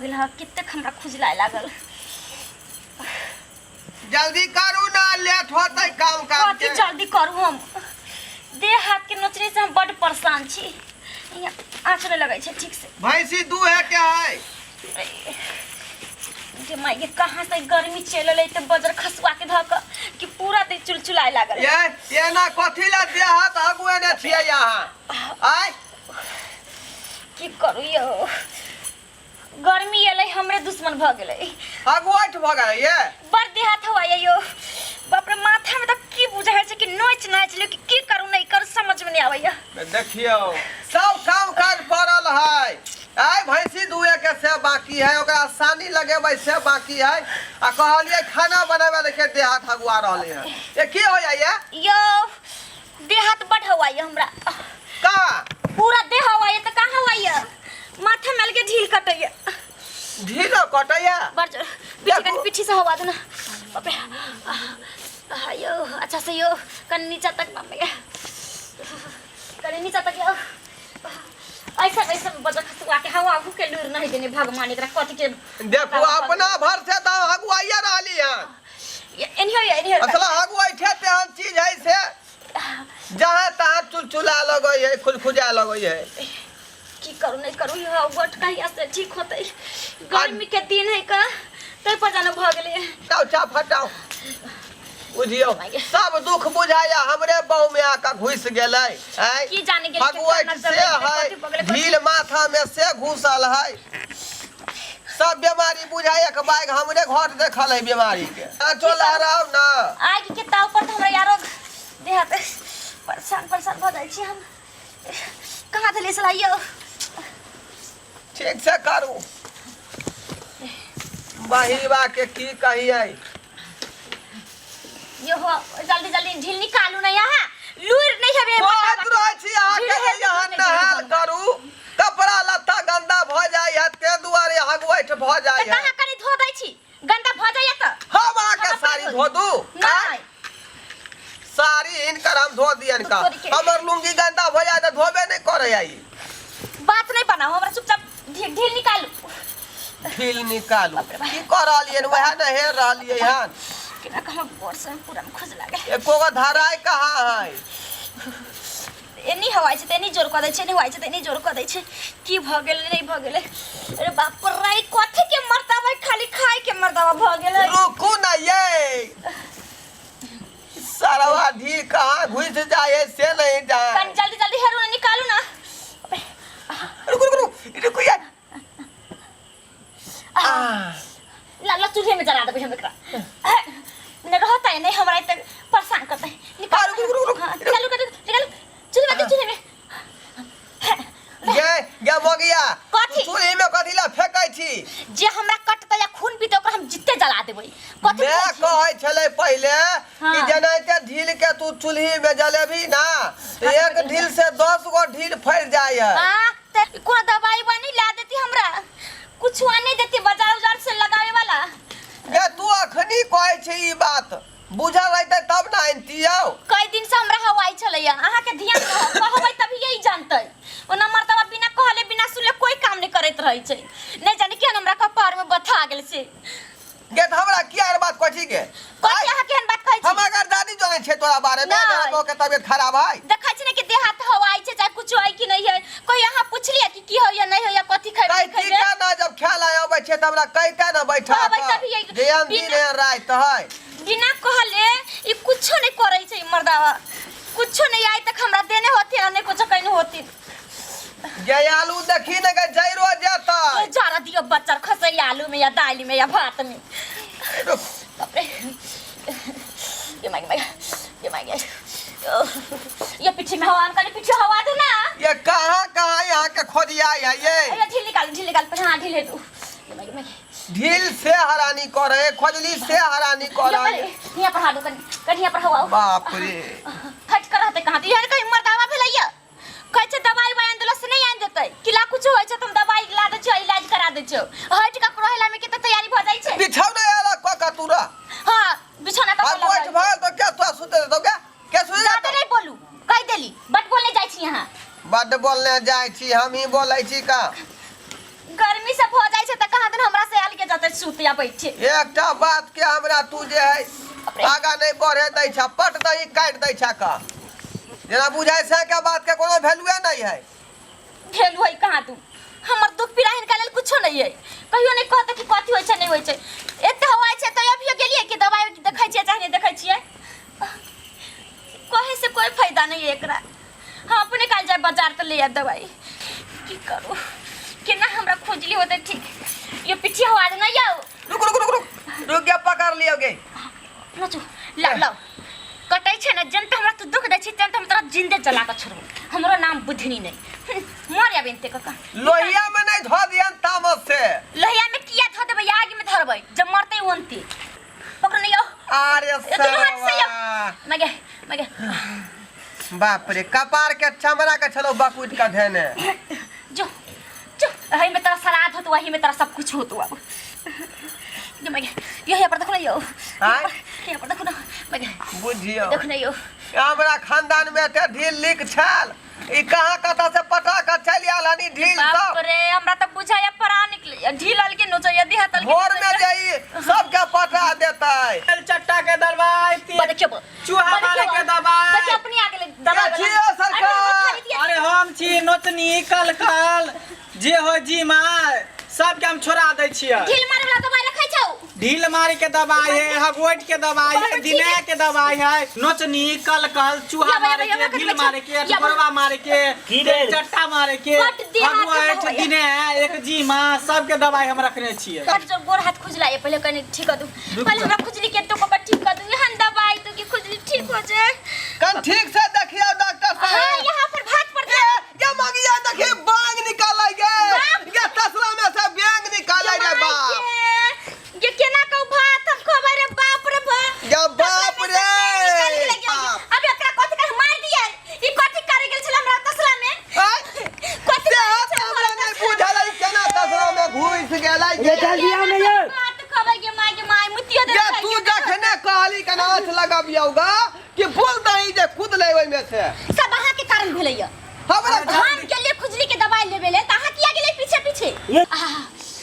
गेल ह कितने हमरा खुजलाए लागल। जल्दी करू ना, लेट होतै काम कथी जल्दी करू हम? देह हाथ के नोचने से हम बड़ परेशान छी। आँचरे लगे छे ठीक से। भैंसी दूहे के है जे माई कहाँ से गर्मी चलल है, बजर खसुआ के धक कि पूरा देह चुलचुलाए लागल। ये ना कथी ला देह हाथ अगुए ने छिए यहाँ आय की करू यो? गर्मी एलै हमरे दुश्मन भ गेलै। अगुआठ भ गेलै ये बड़ देह हाथ हुआ यो। बाप रे माथा में तो की बुझाय छै कि नोच नाच ले कि की करू नहीं करू समझ में नहीं आवे। देखियो सब काम काज पड़ल है। आय भैंसी दुए के से बाकी है, ओकरा सानी लगेबै से बाकी है। आ कहलिए खाना बनावे लेके देह हाथ अगुआ रहले है। ये की हो जाय यो? देह हाथ बड़ हुआ हमरा का पूरा देह हुआ त कहां हुआ? माथा में लगे ढील कटैया। ढील कटैया बड़ पीछे कनी पीछे से हवा देना। बाप रे यो अच्छा से यो कनी नीचा तक मम्मी कनी नीचा तक यो। ऐसा ऐसा बजर खसुआ के हवा के लूर नहीं देने भगवान एकरा कथि के। देखो अपना भर से त अगुआइया रहली है। एनियो असला अगुआई ठेते हन चीज है से जहां तहां चुलचुला लगई है, खुलखुजा लगई है। की करू नहीं करू यो बट कहिया से ठीक होतै? गर्मी के दिन है का तै पर जाना भ गेलै। टाउ चा फटाओ बुझियो सब दुख बुझाया हमरे बहु में आका घुस गेलै। की जाने गेल अगुआई से है, ढील माथा में से घुसल है। सब बीमारी बुझाए के बाइक हमरे घर देखल है बीमारी के। चला रहो ना आग के ताव पर हमरा यारो देह हाथ परेशान भ जाय छी हम। कहां धले सलाइयो? ठीक से करू बहिवा के की कहिए यो हो जल्दी जल्दी ढील निकालू ना यहाँ लूर नहीं हवे। बहुत रह छी आके यहाँ नहाल करू, कपड़ा लत्ता गंदा भ जाय है ते दुआरे हगवैठ भ जाय है। कहां कनी धो दै छी गंदा भ जाय त हम आके साड़ी धो दू? नहीं साड़ी इनकर हम धो दियन का। हमर लुंगी गंदा भ जाय त धोबे नहीं करे आई। बात नहीं बनाओ हमरा चुपचाप ढील निकालू। ढील निकालू की करलियन वह न हेर रहलिए हन। केना कहम बोर से पूरा में खुज लागे। एको गो धराई कहां है? एनी हवाई छै तेनी जोर क दै छै, नहीं हवाई छै तेनी जोर क दै छै। की भ गेल नहीं भ गेल? अरे बाप रे कथि के मरतावा खाली खाए के मरतावा भ गेल। रुकू ना ये सारा ढील कहां घुस जाए से नहीं जाए। कन जल्दी जल्दी हेरू ना निकालू ना। रुको यार ला चूल्हे में जला देबे हम एकरा। न रहता है नहीं हमरा इतना परेशान करता है। निकाल निकाल चूल्हे में ये मगिया कथी चूल्हे में कथी ला फेकै छी? जे हमरा कटता या खून पीते ओकरा हम जित्ते जला देबै। कथी मैं कहै छले पहले कि जनाइते ढील के तू चूल्ही में जलेबी ना एक ढील से 10 गो ढील फैल जाय है। हां त कोन दवाई बनी ला देती हमरा कुछ नहीं देती बाजार उजार से लगावे वाला। ये तू अखनी कहै छी ई बात बुझल रहते तब ना आनतियौ। कई दिन से हमरा हवाई चलैया अहाँ के ध्यान कहबै तभी यही जानतै। ओना मर्दवा बिना कहले बिना सुनले कोई काम नहीं करैत रहै छै। नहीं जाने के हमरा कपार में बथा गेल से। गे त हमरा किया रे बात कहै छी के? कथि अहाँ केहन बात कहै छी? हम अगर दादी जाने छै तोरा बारे में देखो के तबियत खराब है। देखै छी ने कि देह हाथ हवाई छै चाहे कुछ है कि नहीं है। कोई अहाँ पूछलिए कि की हो या नहीं हो या कथि खैबे खैबे ना जब ख्याल आबै छै त हमरा कहते ना बैठा ध्यान दी रे रात है। बिना कहले ई कुछो नहीं करै छै मर्दावा। कुछो नहीं आई तक हमरा देने होती और नहीं कुछ कहने होती। ये आलू देखी न के जइरो जाता जरा दियो बच्चा खसई आलू में या दाल में या भात में। बाप रे ये मांगे ये पीछे में हवा कर पीछे हवा दो ना। ये कहां यहाँ के खोदिया है ये ढील निकाल पर हां ढील है तू। ये ढील से हरानी करे खोजली से हरानी करे। यहाँ पर हाथ कर यहाँ पर हवा। बाप रे हट कर रहते कहां ये कहीं मर्दावा भेलैया कहै छै दवाई बयान देला से नहीं आन देतै किला कुछ होय छै तुम दवाई ला दे छ इलाज करा दे छ। हट का रहला में केते तैयारी भ जाई छै। बिछौना याला का तूरा हां बिछौना का अब बैठ भाल तो क्या तू सुते तो क्या सुते ज्यादा नहीं बोलू कह देली बट बोलने जाई छी यहां। बड बोलने जाई छी हम ही बोलै छी का गर्मी से हो जाय छै त कहां दिन जाते सुतिया बैठे एकटा बात के हमरा तू जे है आगा नहीं बढ़े दै छ पट दही काट दै छ का जेना बुझाय छै के बात के कोनो वैल्यूए नहीं है भेल होई कहां तू हमर दुख पीड़ा हिनका लेल कुछो नहीं है कहियो नहीं कहत कि कथि होय छै नहीं होय छै एते हवाय छै त अभियो गेलिए कि दवाई देखै छियै चाहे नहीं देखै छियै कहे से कोई फायदा नहीं है एकरा हम अपने काल जाए बाजार त ले आ दवाई की करू केना हमरा खोजली होते ठीक ये पीछे आवाज नहीं आओ रुक गया पकड़ लियोगे नचो लाओ कटै छै न जन त हमरा तू दुख दै छी तन त हम तोरा जिंदे जला के छोड़ब हमरो नाम बुधनी नहीं मर या बेनते कका लोहिया में नहीं धो दियन तामस से लोहिया में किया धो देबै आग में धरबै जब मरते ओनते पकड़ नहीं आओ अरे सरवा मगे बाप रे कपार के चमड़ा के चलो बकुट का धेने जो हई में तेरा सलाद हो तो वही में तेरा सब कुछ हो तो अब ये मगे ये पर देखो ना यो ये पर देखो ना मगे बुझियो देखो ना यो हमरा खानदान में ते ढील लिख छल ई कहां कथा से पटा का चली आलानी ढील सब बाप रे हमरा त बुझाया परा निकले ढील हल के नोचो यदि हतल के भोर में जाई सब के पटा देतै तेल चट्टा के दवाई देखियो चूहा मारे के दवाई देखियो अपनी आगे ले दबा देखियो सरकार अरे हम छी नोचनी कल जे हो जी मार सब के हम छोड़ा दै छियै ढील मारे वाला दवाई रखै छौ ढील मारे के दवाई है हगोट के दवाई है दिने के दवाई है नोचनी कल चूहा मारे के ढील मारे के ठोरवा मारे के तेल चट्टा मारे के हगोट दिने एक जी मां सब के दवाई हम रखने छियै कट जो गोर हाथ खुजला ये पहले कने ठीक कर दू पहले हमरा खुजली के तो को ठीक कर दू यहन दवाई तो की खुजली ठीक हो जाए कन ठीक से देखियो डॉक्टर साहब हां यहां पर भात पर ये मगिया देखिए बांग निकाल गे ये तसला में से बैंग निकाल गे बाप ये केना को भात हम खबर रे बाप रे या बाप रे अब एकरा कथि कर मार दिए ई कथि करे गेल छल हमरा तसला में कथि हमरा नहीं बुझल केना तसला में घुस गेलै ये जल्दी आओ नहीं यार बात खबर के माय मुतियो दे ये तू जखने कहली के नाच लगाबियोगा कि बोल दही जे खुद ले ओइ में से सब अहाँ के कारण भेलैया हमरा हम के लिए खुजली के दवाई लेबे ले त अहाँ किया गेलै पीछे पीछे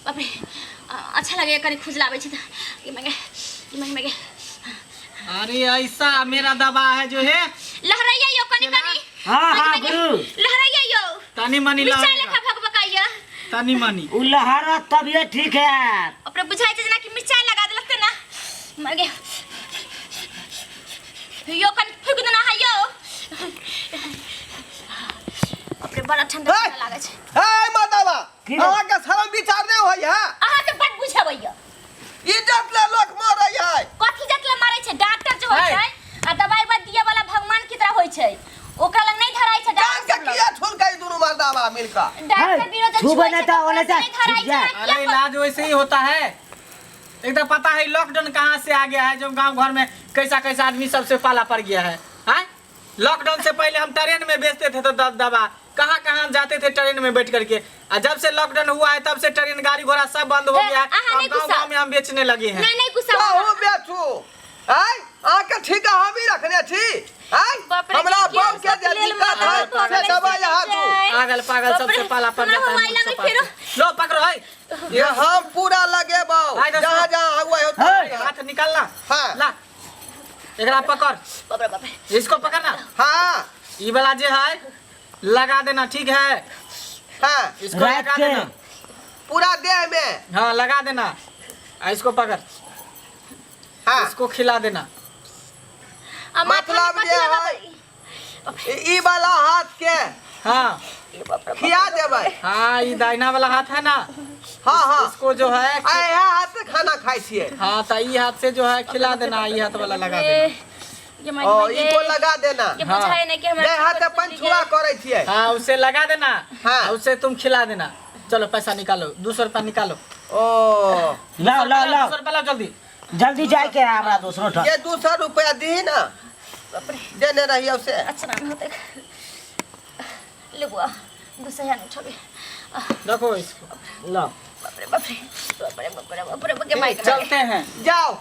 बाप रे अच्छा लगे कनी खुजलाबै छी त ये मगे अरे ऐसा मेरा दवा है जो है लहराइया यो कनी हां गुरु लहराइया यो तनी मनी मिर्चा लेखा भगभकाइया तनी मनी उल्लाहारा तबीयत ठीक है अपने बुझाई छै जना कि मिर्चा लगा देलक ना मगे यो कनी फुक देना है यो अपने बड़ा ठंडा लागे छै हे मातावा अहाँ के शरम विचार नहीं होय है अहाँ के बड बुझाबैया इज्जत ले लोग मारै है कथि जतले मारै छै डॉक्टर जो होय छै आ दवाई बद दिए वाला भगवान की तरह होय छै ओकरा लग नहीं धराई छै जान के किया छुलकै दुनु मर्दावा मिलकर डॉक्टर विरोध छू बनाता होने से ठीक जा अरे इलाज वैसे ही होता है एकदम पता है लॉकडाउन कहाँ से आ गया है जो गांव घर में कैसा कैसा आदमी सबसे पाला पड़ गया है हैं लॉकडाउन से पहले हम ट्रेन में बेचते थे तो दवा कहाँ कहाँ जाते थे ट्रेन में बैठ करके और जब से लॉकडाउन हुआ है तब से ट्रेन गाड़ी घोड़ा सब बंद हो गया है अब गाँव में हम बेचने लगे हैं नहीं गुस्सा कहू बेचू आय आके ठीक हम ही रखने छी आय हमरा बाप के जे दिक्कत है से दवाई यहाँ दू पागल पागल सबसे पाला पड़ जाता है लो पकड़ो है ये हम पूरा लगे बाऊ जहाँ जहाँ हुआ है हाथ निकालना हाँ। ला एकरा पकड़ बाप रे इसको पकड़ना हाँ ये वाला जो है लगा देना ठीक है हाँ इसको लगा देना पूरा देह में हाँ लगा देना इसको पकड़ हाँ इसको खिला देना मतलब जे है ई वाला हाथ के हाँ खिया देबै हाँ ये दाहिना वाला हाथ है ना हाँ हाँ इसको जो है आए हाथ से खाना खाई छिए हाँ तो ये हाथ से जो है खिला देना ये हाथ वाला लगा देना ओ इको लगा देना ये बुझाए नहीं कि दे हमरा हाथ पंचुआ करे छिए हाँ उसे लगा देना हाँ। उसे तुम खिला देना चलो पैसा निकालो 200 रुपया निकालो ओ लाओ लाओ लाओ 200 रुपया लाओ जल्दी जल्दी जाए के हमरा दूसरो ठा ये 200 रुपया दी ना देने रहियो से अच्छा ना होते ले बुआ दूसरा न छोड़ी देखो इसको लाओ बाप रे बाप रे बाप रे बाप रे बाप रे बाप रे माइक चलते हैं जाओ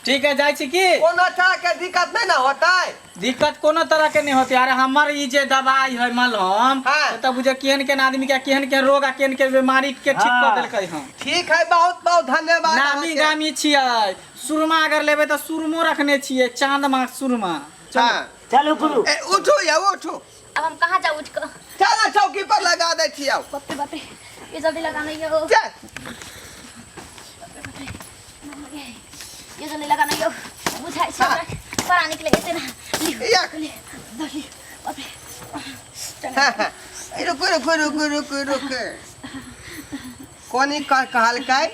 ठीक है जाय छी की कोनो तरह के दिक्कत नहीं ना होता है। दिक्कत कोनो तरह के नहीं होती। अरे हमर ई जे दवाई है मलहम हाँ। तो बुझे केहन केहन आदमी के केहन केहन रोग आ केहन केहन बीमारी के ठीक हाँ। कर देलकै हम। ठीक है, बहुत बहुत धन्यवाद नामी अहाँके। गामी छियै। सुरमा अगर लेबै तो सुरमो रखने छियै, चांद माँ सुरमा। हाँ। चलो गुरु ए, उठो या उठो, अब हम कहाँ जाऊँ उठ कर? चलो चौकी पर लगा दे छियै। बाप रे ये जल्दी लगाना यो। चल। ये जल्दी लगाना यो। बुझाइ छ हमरा परा निकले एते ना। या। दली बाप रे। हाँ, हाँ। ए, रुको रुको रुको रुको रुको। कोनी कहल काय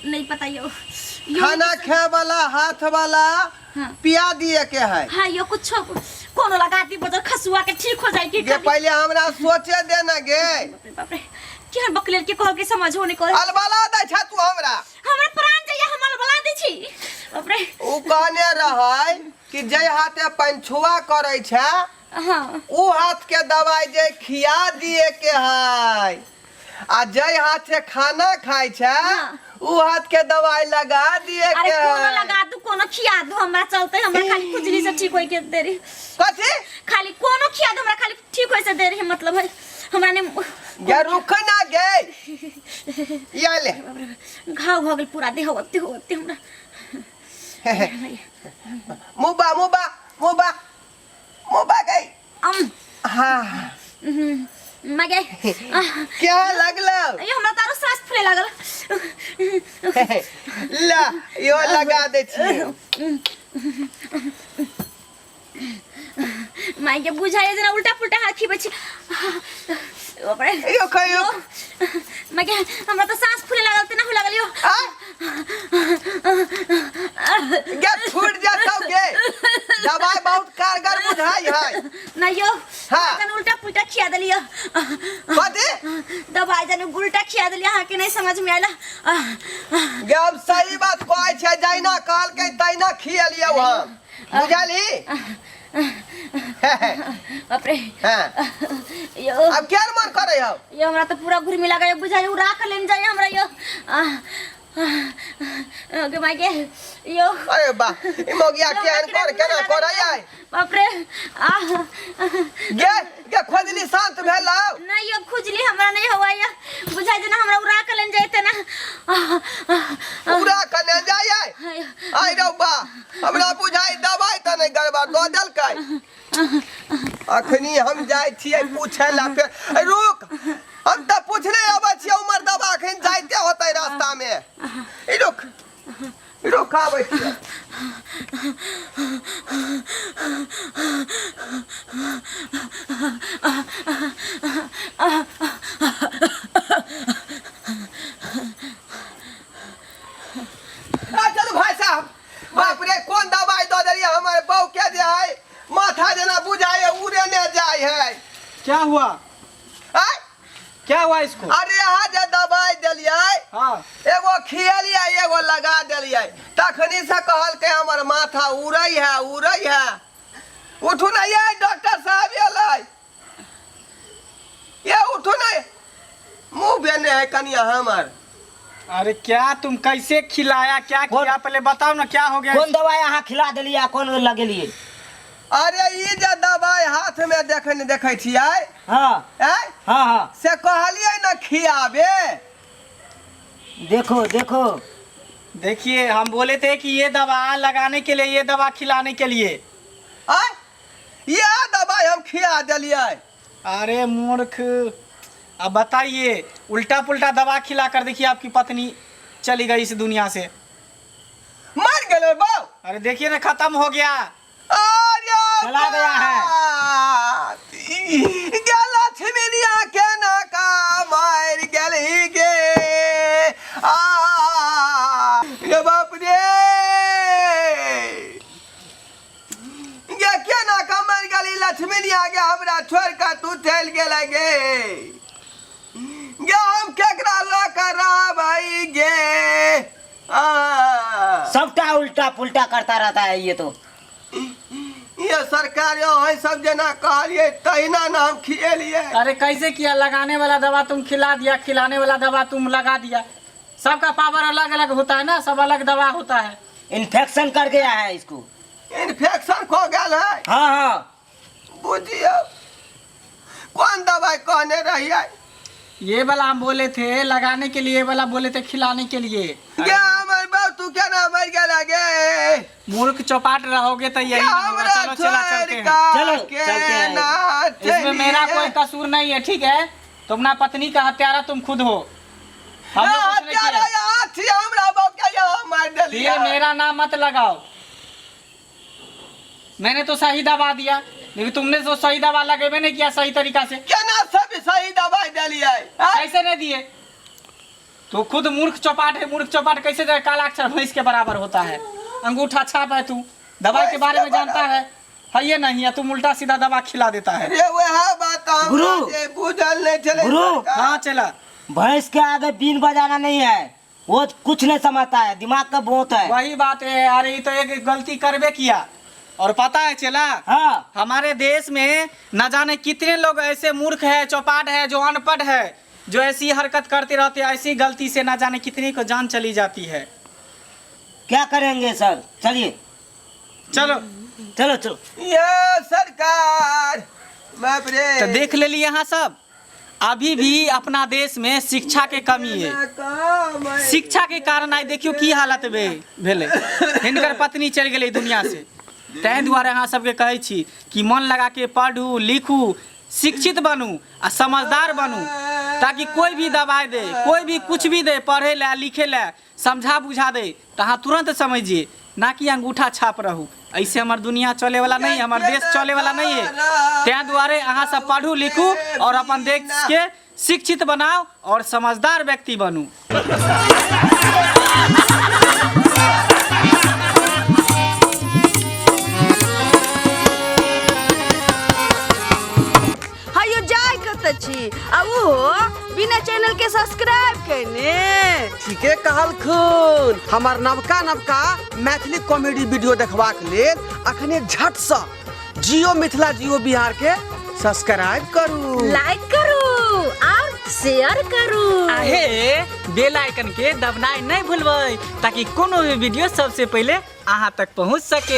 नहीं पता यो। खाना खाए वाला हाथ वाला हाँ। पिया दिए के है। हाँ यो कुछ कोनो लगा दी बजर खसुआ के ठीक हो जाए कि ये पहले हमरा सोचे देना गे। बाप रे केहन बकलेल के कह के समझ होने को अलबला दै छ तू हमरा। हमरा प्राण जइया हमर बला दै छी। बाप रे उ कहने रहै कि जय हाथे पंछुआ करे छ हाँ उ हाथ के दवाई जे खिया दिए के है, आ जय हाथ से खाना खाए छ हाँ। उ हाथ के दवाई लगा दिए अरे के कोनो है। लगा दू कोनो खिया दू हमरा चलते हमरा खाली खुजली से ठीक होई के देरी कथी खाली कोनो खिया दू हमरा खाली ठीक होई से देरी मतलब है हमरा ने ये रुक ना गे। ये ले घाव हो गेल पूरा देह होते होते हमरा मुबा मुबा मुबा मुबा गई। हाँ मगे क्या लगलो? अयो हमरा तारो सांस फूले लागल ला यो लगा दे छी। माइके बुझाए जना उल्टा पुल्टा हाथ खीबे छी ओपरे यो कहियो मगे हमरा तो सांस फूले लागल तना हो लागल यो गे छूट जातो गे। दवाई बहुत कारगर बुझाई है। ना यो हाँ। जना उल्टा पुल्टा खिया देलियो कथी दवाई जना उल्टा खिया देलियो हां के नहीं समझ में आइला गे अब सही बात कहै छै, जैना कहल के तैना खियलियौ हम, बुझली? बाप रे हाँ। यो अब केर मन करे हो? यो हमरा तो पूरा घुरमी लगा यो बुझाइ उड़ा के लेन जाय हमरा यो के माइके यो अरे बा ई मोगिया केहन कर केना करे है? बाप रे गे गे खोजली शांत भेलौ? नहीं यो खुजली हमरा नहीं होवा यो बुझाइ जना हमरा उड़ा के लेन जाइते ना पूरा कने जाय आई रो बा हमरा बुझाई दवाई त नहीं गड़बड़ दो देलकै। अखनी हम जाय छियै पूछे ला, फिर रुक हम त पूछने आबै छियै उमर दवा अखन जाइते होतै रास्ता में। ई रुक रुक आबै छियै। चलो भाई साहब, बाप रे कौन दवाई दो देलिए हमारे बहू के जे है माथा जना बुझाए उड़े ने जाय है। क्या हुआ? आय? क्या हुआ इसको? अरे यहाँ जे दवाई देलिए हाँ एगो खियलिए एगो लगा देलिए, तखनी से कहल के हमर माथा उड़ै है। उठू नहीं ये डॉक्टर साहब एलै, ये उठू नहीं, मुंह बेने है कनिया हमर। अरे क्या तुम कैसे खिलाया, क्या किया पहले बताओ ना, क्या हो गया? कौन दवाई अहाँ खिला देलिए कौन लगेलिए? अरे ई जे दवाई हाथ में देखे छियै हाँ हैं? हाँ हाँ से कहलिए न खियाबे। देखो देखो देखिए हम बोले थे कि ये दवा लगाने के लिए, ये दवा खिलाने के लिए। आय ये दवाई हम खिया दिलिए। अरे मूर्ख, अब बताइए उल्टा पुल्टा दवा खिला कर देखिए आपकी पत्नी चली गई इस दुनिया से। मर गेलो बाऊ। अरे देखिए ना खत्म हो गया। अरे चला गया है। लक्ष्मीनिया के ना का मार गेली गे। रे बाप रे गे के ना का मार गेली लक्ष्मीनिया के हमरा छोड़ कर तू चल गेला गे। गे हम केकरा ला करा भाई गे। सबटा उल्टा पुल्टा करता रहता है ये तो। ये सरकार है सब जना कहलिए तहिना ना हम खिएलिए। अरे कैसे किया? लगाने वाला दवा तुम खिला दिया, खिलाने वाला दवा तुम लगा दिया। सबका पावर अलग अलग होता है ना, सब अलग दवा होता है। इन्फेक्शन कर गया है इसको। इन्फेक्शन हो गया है। हाँ हाँ। बुझिए कौन दवाई कहने रही है? ये वाला हम बोले थे लगाने के लिए, ये वाला बोले थे खिलाने के लिए। क्या हमारे बाप तू क्या ना मर गया लगे? मूर्ख चौपाट रहोगे तो यही ना होगा। चलो चला चलते हैं। चलो, चलते हैं। इसमें मेरा कोई कसूर नहीं है, ठीक है? तुम ना पत्नी का हत्यारा तुम खुद हो। हम लोग कुछ नहीं किया। ये मेरा नाम मत लगाओ। मैंने तो सही दवा दिया, लेकिन तुमने तो सही दवा लगेबे नहीं किया सही तरीका से। क्या ना सब सही दवाई डाली है? कैसे नहीं दिए? तो खुद मूर्ख चौपाट है। मूर्ख चौपाट कैसे काला अक्षर भैंस के बराबर होता है? अंगूठा छाप है तू, दवाई के बारे में जानता है ये नहीं है, तुम उल्टा सीधा दवा खिला देता है। ये वह बात गुरु, बुझल नहीं चले। गुरु, हाँ चला। भैंस के आगे बीन बजाना नहीं है, वो कुछ नहीं समझता है, दिमाग का बहुत है। वही बात है। अरे ये तो एक गलती करबे किया। और पता है चला, हाँ। हमारे देश में न जाने कितने लोग ऐसे मूर्ख है, चौपाट है, जो अनपढ़ है, जो ऐसी हरकत करते रहते हैं। ऐसी गलती से न जाने कितनी को जान चली जाती है। क्या करेंगे सर? चलिए चलो चलो चलो। ये सरकार बाप रे। तो देख ले ली यहाँ सब, अभी भी अपना देश में शिक्षा के कमी है। शिक्षा के कारण आई देखियो की हालत भेले। हिनकर पत्नी चल गई दुनिया से। तै दुआरे अहाँ सबके कहै छी कि मन लगा के पढ़ू लिखू, शिक्षित बनू आ समझदार बनू, ताकि कोई भी दवाई दे, कोई भी कुछ भी दे, पढ़े ला लिखे ला, समझा बुझा दे तो अहाँ तुरंत समझिए, ना कि अंगूठा छाप रहू। ऐसे हमार दुनिया चले वाला नहीं है, हमार देश चले वाला नहीं है। तै दुआरे अहाँ सब पढ़ू लिखू और अपन देश के शिक्षित बनाओ और समझदार व्यक्ति बनू। हायो जाय कत छी आ वो बिना चैनल के सब्सक्राइब करने। ठीके कहल खून। हमार नवका नवका मैथिली कॉमेडी वीडियो देखबाक लेल अखने झट से जियो मिथिला जियो बिहार के सब्सक्राइब करू, लाइक करू और शेयर करू। आहे बेल आइकन के दबनाई नहीं भूलबै, ताकि कोनो भी वीडियो सबसे पहले अहाँ तक पहुँच सके।